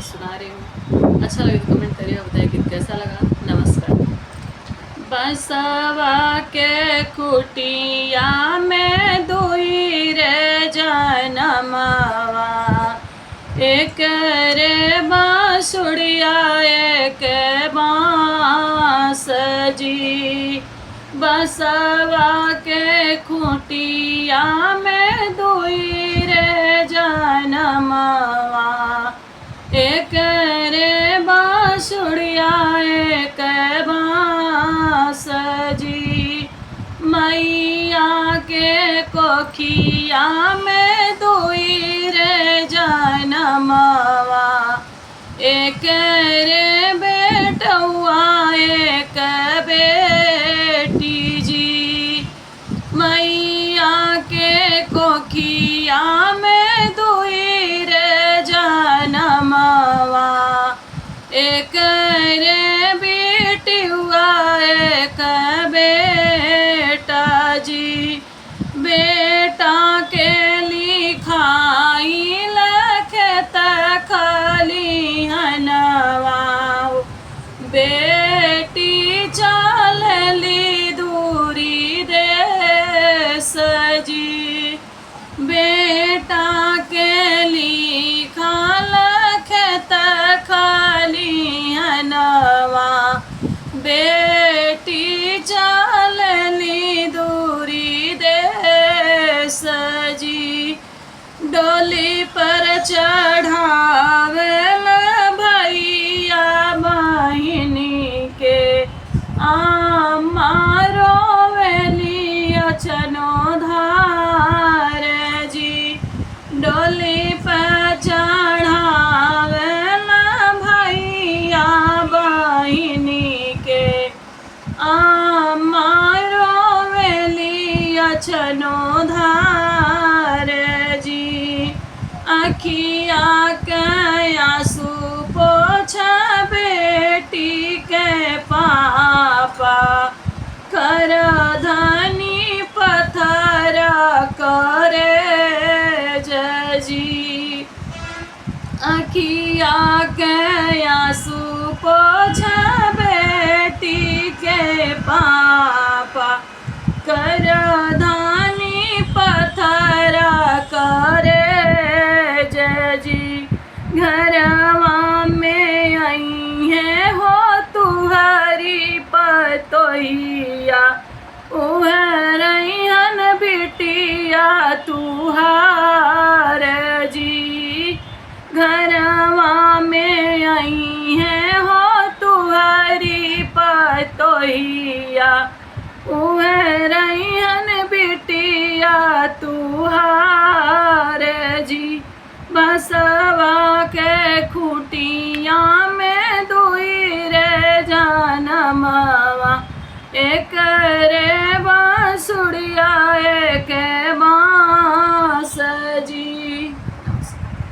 सुना रही हूँ। अच्छा लगे तो कमेंट करिए, बताइए गीत कैसा लगा। नमस्कार। बसवा के कुटिया में दुई रे जनमवा, एक रे बांसुरिया एक बांस जी। बसवा के खुटिया में दुई रे जनमवा, एक रे बांसुरिया एक बांस जी। मैया के कोखिया में दुई रे जनमवा, एक रे बेटुआ एक बेटी जी। मैया के कोखिया में दुई रे जनमवा, एक रे बेटुआ एक बेटा जी। बेटा के लिखाई लखत खलिहनवा, बेटी चलली दूरी देश जी। बेटा के लिखा लखत खलिहनवा, बेटी चलली दूरी देश जी। डोली पर चढ़ावेल भैया बहिनी के, आमा रोवेली अचनो धार जी। डोली पर चढ़ावेल भैया बहिनी के, आमा रोवेली अचनो धार जी। अखिया के आंसू पोछा बेटी के पापा, कर धनी पत्थर करे जी। अखिया के आंसू पोछा बेटी के पापा, कर धनी पत्थर करे जी। घरवा में आई है हो तुहरी पतोहिया, उहरैहन बिटिया तुहार जी। घरवा में आई है हो तुहरी पतोहिया, उहरैहन बिटिया तुहार जी। बसवा के खुटिया में दुई रे जनमवा, एक